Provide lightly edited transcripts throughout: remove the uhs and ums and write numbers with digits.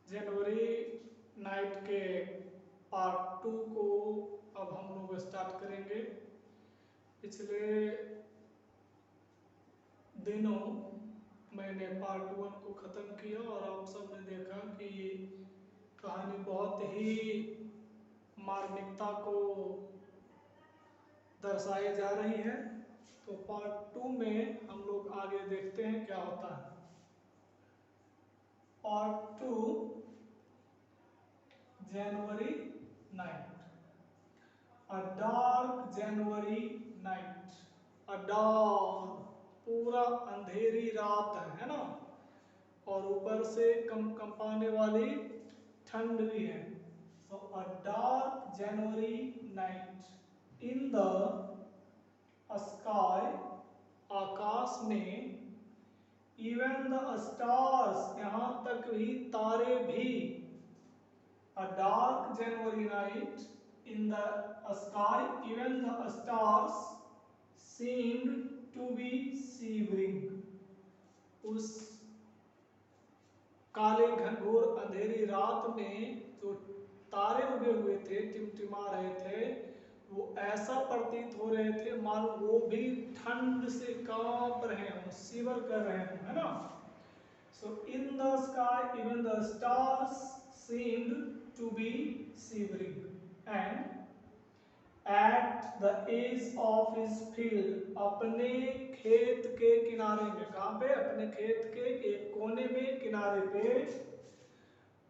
जनवरी night के part 2 को अब हम लोग स्टार्ट करेंगे। पिछले दिनों मैंने पार्ट 1 को ख़त्म किया और आप सब ने देखा कि कहानी बहुत ही मार्मिकता को दर्शाई जा रही है। तो पार्ट 2 में हम लोग आगे देखते हैं क्या होता है। Part 2 January night. A dark January night. A dark पूरा अंधेरी रात है ना, और ऊपर से कंपाने वाली ठंड भी है। So a dark January night. In the sky, आकाश में, even the stars, यहाँ तक भी तारे भी, a dark January night, in the sky, even the stars seemed to be shivering. उस काले घनघोर अंधेरी रात में जो तारे उगे हुए थे, टिमटिमा रहे थे, वो ऐसा प्रतीत हो रहे थे मानो वो भी ठंड से कांप रहे हों, शिवर कर रहे हों, है ना। So in the sky, even the stars seemed to be shivering, and at the edge of his field, अपने खेत के किनारे में, कहाँ पे? अपने खेत के एक कोने में, किनारे पे,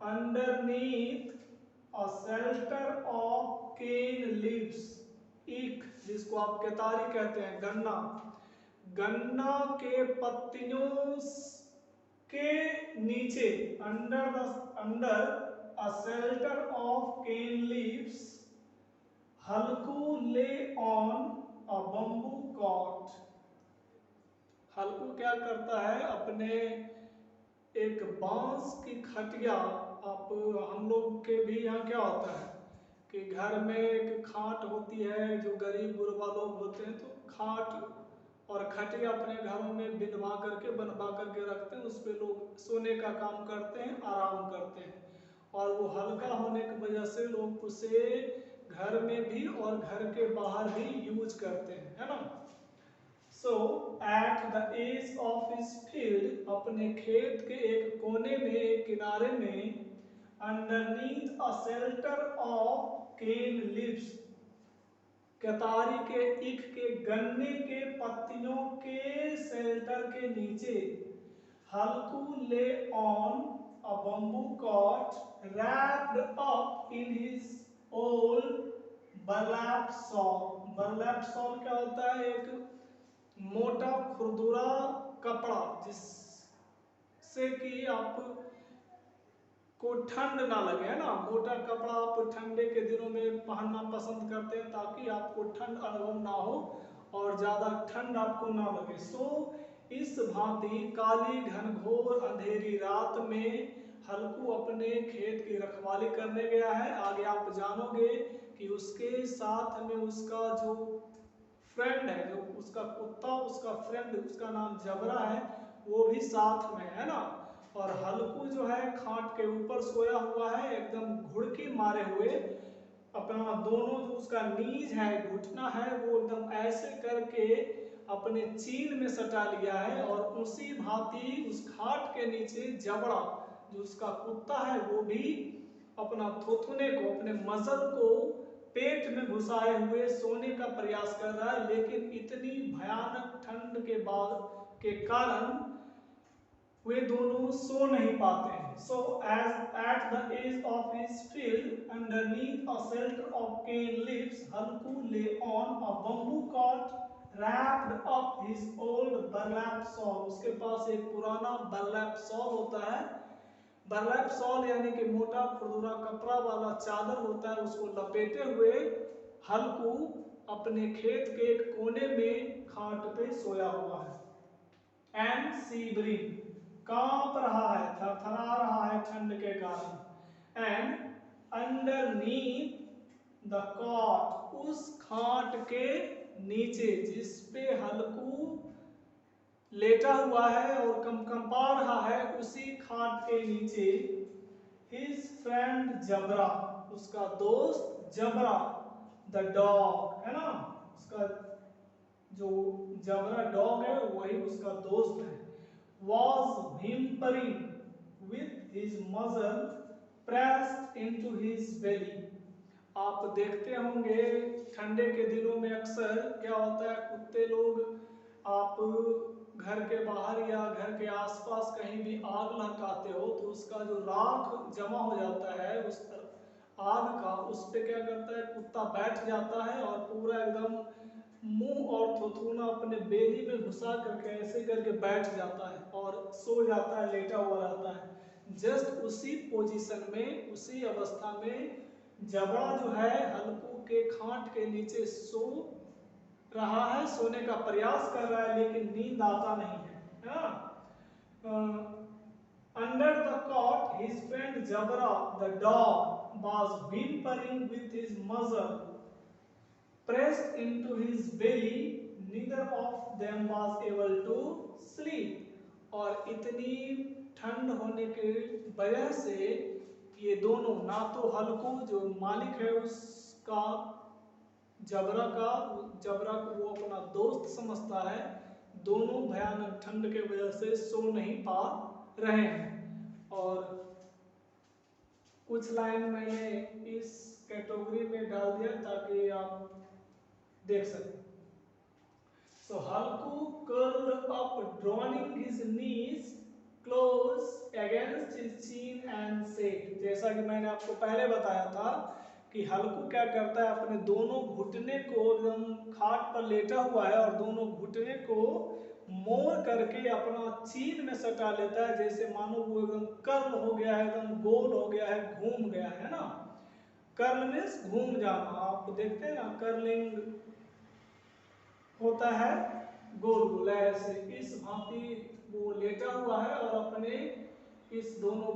underneath a shelter of cane leaves, ईख जिसको आप केतारी कहते हैं, गन्ना, गन्ना के पत्तियों के नीचे, under a shelter of cane leaves, Halku lay on a bamboo cot. हल्कू क्या करता है? अपने एक बांस की खटिया, आप हम लोग के भी यहाँ क्या होता है कि घर में एक खाट होती है, जो गरीब गुरबा लोग होते हैं तो खाट और खटिया अपने घरों में बनवा करके रखते हैं, उस पर लोग सोने का काम करते हैं, आराम करते हैं, और वो हल्का होने की वजह से लोग उसे घर में भी और घर के बाहर भी यूज करते हैं, है ना। So at the edge of his field, अपने खेत के एक कोने में, एक किनारे में, underneath a shelter of cane leaves, केतारी के ईख के गन्ने के पत्तियों के शेल्टर के नीचे, हल्कू lay on a bamboo cot wrapped up in his old burlap sawl. burlap sawl क्या होता है? एक मोटा खुरदुरा कपड़ा जिससे कि आप को ठंड ना लगे, है ना। मोटा कपड़ा आप ठंडे के दिनों में पहनना पसंद करते हैं ताकि आपको ठंड अनुभव ना हो और ज़्यादा ठंड आपको ना लगे। सो इस भांति काली घनघोर अंधेरी रात में हल्कू अपने खेत की रखवाली करने गया है। आगे आप जानोगे कि उसके साथ में उसका जो फ्रेंड है, जो उसका कुत्ता, उसका फ्रेंड, उसका नाम जबरा है, वो भी साथ में है ना। और हल्कू जो है खाट के ऊपर सोया हुआ है, एकदम घुड़की मारे हुए, अपना दोनों जो उसका नीज है, घुटना है, वो एकदम ऐसे करके अपने चीन में सटा लिया है। और उसी भांति उस खाट के नीचे जबड़ा, जो उसका कुत्ता है, वो भी अपना थुथुने को, अपने मसल को पेट में घुसाए हुए सोने का प्रयास कर रहा है, लेकिन इतनी भयानक ठंड के कारण वे दोनों सो नहीं पाते हैं। So edge at the edge of his field underneath a shelter of cane leaves, Halku lay on a bamboo cot wrapped up his old burlap shawl. उसके पास एक पुराना burlap shawl होता है। burlap shawl यानी कि मोटा खुरदुरा कपड़ा वाला चादर होता है, उसको लपेटे हुए हल्कू अपने खेत के एक कोने में खाट पे सोया हुआ है। एंड सीबरिंग, कांप रहा है, थरथरा रहा है ठंड के कारण। एंड अंडरनीथ द कॉट, उस खाट के नीचे जिस पे हल्कू लेटा हुआ है और कंपा रहा है, उसी खाट के नीचे his friend जबरा, उसका दोस्त जबरा, the dog है ना, उसका जो जबरा डॉग है वही उसका दोस्त है, was whimpering with his muzzle pressed into his belly। आप देखते होंगे ठंडे के दिनों में अक्सर क्या होता है, कुत्ते लोग, आप घर के बाहर या घर के आसपास कहीं भी आग लगाते हो तो उसका जो राख जमा हो जाता है उस आग का, उस पे क्या करता है कुत्ता बैठ जाता है और पूरा एकदम मुंह और थुथुना अपने बेली में घुसा करके ऐसे करके बैठ जाता है और सो जाता है, लेटा हुआ रहता है। जस्ट उसी पोजीशन में, उसी अवस्था में जबड़ा जो है हल्कू के खाट के नीचे सो रहा है, सोने का प्रयास कर रहा है लेकिन नींद आता नहीं है ना। Under the cot his friend Jabra the dog was whimpering with his muzzle pressed into his belly, neither of them was able to sleep। और इतनी ठंड होने की वजह से ये दोनों, ना तो हल्कू जो मालिक है उसका जबरा को वो अपना दोस्त समझता है, दोनों भयानक ठंड के वजह से सो नहीं पा रहे हैं। और कुछ लाइन मैंने इस कैटेगरी में डाल दिया ताकि आप देख सकें। So Halku curled up, drawing his knees close against his chin and said, जैसा कि मैंने आपको पहले बताया था कि हल्कू क्या करता है, अपने दोनों घुटने को एकदम खाट पर लेटा हुआ है और दोनों घुटने को मोड़ करके अपना चीन में सटा लेता है, जैसे मानो वो एकदम कर्ल हो गया है, एकदम गोल हो गया है, घूम गया है ना। कर्ल मीन्स घूम जाना, आप देखते हैं ना कर्लिंग होता है गोल गोल ऐसे, इस भांति वो लेटा हुआ है और अपने इस दोनों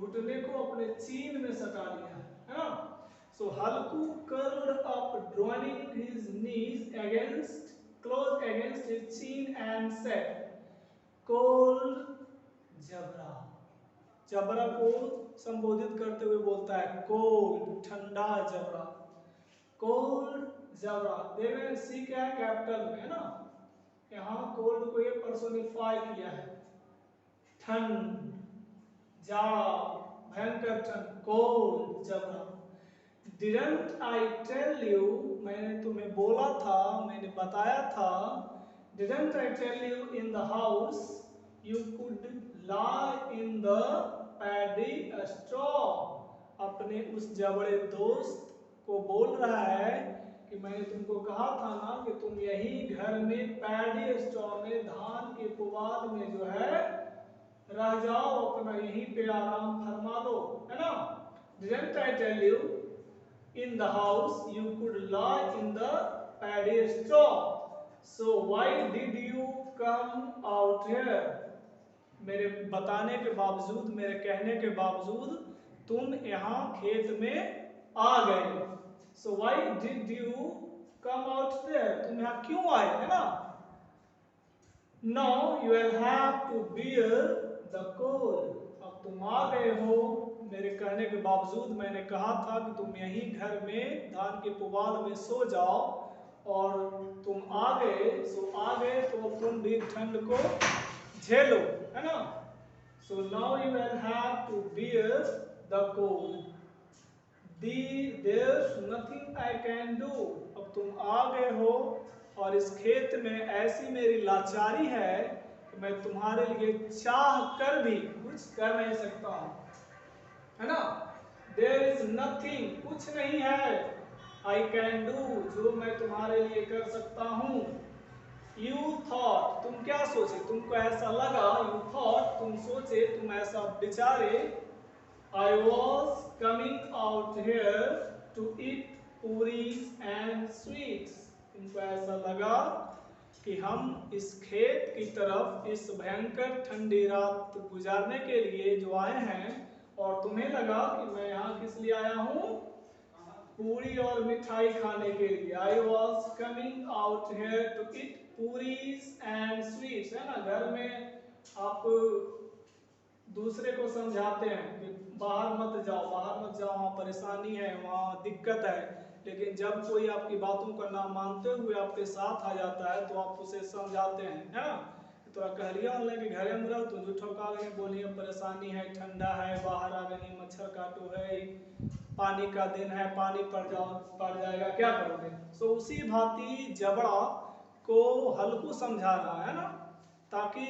घुटने को अपने चीन में सटा लिया है ना। So Halku curled up drawing his knees against close against his chin and said, cold Jabra. Jabra को संबोधित करते हुए बोलता है कोल्ड, ठंडा जबरा, कोल्ड जबरा। देख रहे हैं सी क्या है, कैपिटल में है ना, यहाँ कोल्ड को ये पर्सोनिफाई किया है, ठंड, जाड़ा, भयंकर ठंड, cold Jabra. Didn't I tell you, मैंने तुम्हें बोला था, मैंने बताया था, didn't I tell you in the house you could lie in the paddy straw. अपने उस जबड़े दोस्त को बोल रहा है कि मैंने तुमको कहा था ना कि तुम यही घर में पैडी स्ट्रॉ में, धान के पुआल में जो है रह जाओ, अपना यहीं पे आराम फरमा लो, है ना। Didn't I tell you in the house you could lie in the paddy straw? So why did you come out here? मेरे बताने के बावजूद, मेरे कहने के बावजूद तुम यहाँ खेत में आ गए। So why did you come out there? तुम यहाँ क्यों आए, है ना। Now you will have to bear the cold। अब तुम आ गए हो, मेरे कहने के बावजूद मैंने कहा था कि तुम यहीं घर में धान के पुआल में सो जाओ और तुम आ गए। सो आ गए तो अब तुम भी ठंड को झेलो, है ना। So now you will have to bear the cold। There's nothing I can do। अब तुम आ गए हो और इस खेत में ऐसी मेरी लाचारी है कि मैं तुम्हारे लिए चाह कर भी कुछ कर नहीं सकता हूँ, है ना। There is nothing, कुछ नहीं है, I can do, जो मैं तुम्हारे लिए कर सकता हूँ। You thought, तुम क्या सोचे, तुमको ऐसा लगा, you thought, तुम सोचे, तुम ऐसा विचारे, I was coming out here to eat puris and sweets। तुमको ऐसा लगा कि हम इस खेत की तरफ इस भयंकर ठंडी रात गुजारने के लिए जो आए हैं, और तुम्हें लगा कि मैं यहाँ किस लिए आया हूँ, पूरी और मिठाई खाने के लिए। I was coming out here to eat puris and sweets, है ना। घर में आप दूसरे को समझाते हैं कि बाहर मत जाओ, बाहर मत जाओ, वहाँ परेशानी है, वहाँ दिक्कत है। लेकिन जब कोई आपकी बातों का ना मानते हुए आपके साथ आ जाता है तो आप उसे समझाते हैं, है ना। तो कहलिए ऑनलाइन के घरे में रहो तो झूठो का गए बोलिए परेशानी है, ठंडा है, बाहर आ गई, मच्छर काटो है, पानी का दिन है, पानी पड़ जाएगा, क्या करोगे। सो उसी भांति जबड़ा को हल्कू समझा रहा है ना, ताकि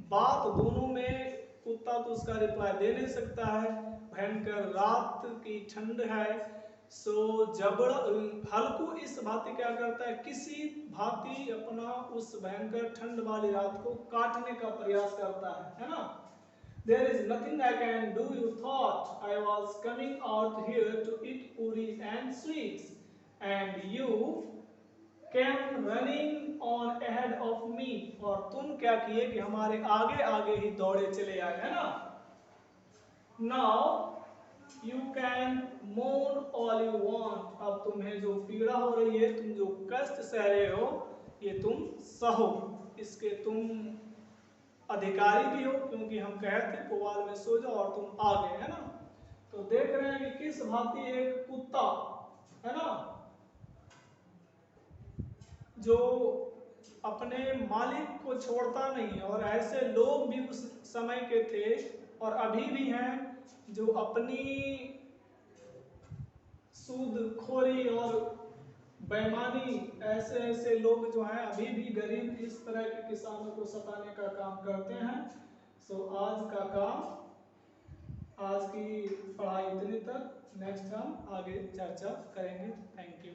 बात दोनों में, कुत्ता तो उसका रिप्लाई दे नहीं सकता है, भयंकर रात की ठंड है। सो जबड़ हल्कू इस भांति क्या करता है, किसी भांति अपना उस भयंकर ठंड वाली रात को काटने का प्रयास करता है ना। There is nothing I can do, you thought I was coming out here to eat puris and sweets, and you came running on ahead of me, और तुम क्या किए कि हमारे आगे आगे ही दौड़े चले आए, है ना। Now you can mourn all you want, अब तुम्हें जो पीड़ा हो रही है, तुम जो कष्ट सह रहे हो, ये तुम सहो, इसके तुम अधिकारी भी हो, क्योंकि हम कहते पुवाल में सो जाओ और तुम आ गए, है ना। तो देख रहे हैं कि किस भांति एक कुत्ता, है ना, जो अपने मालिक को छोड़ता नहीं, और ऐसे लोग भी उस समय के थे और अभी भी हैं जो अपनी सूदखोरी और बेईमानी, ऐसे ऐसे लोग जो हैं अभी भी गरीब इस तरह के किसानों को सताने का काम करते हैं। सो आज का काम, आज की पढ़ाई इतनी तक, नेक्स्ट हम आगे चर्चा करेंगे। Thank you.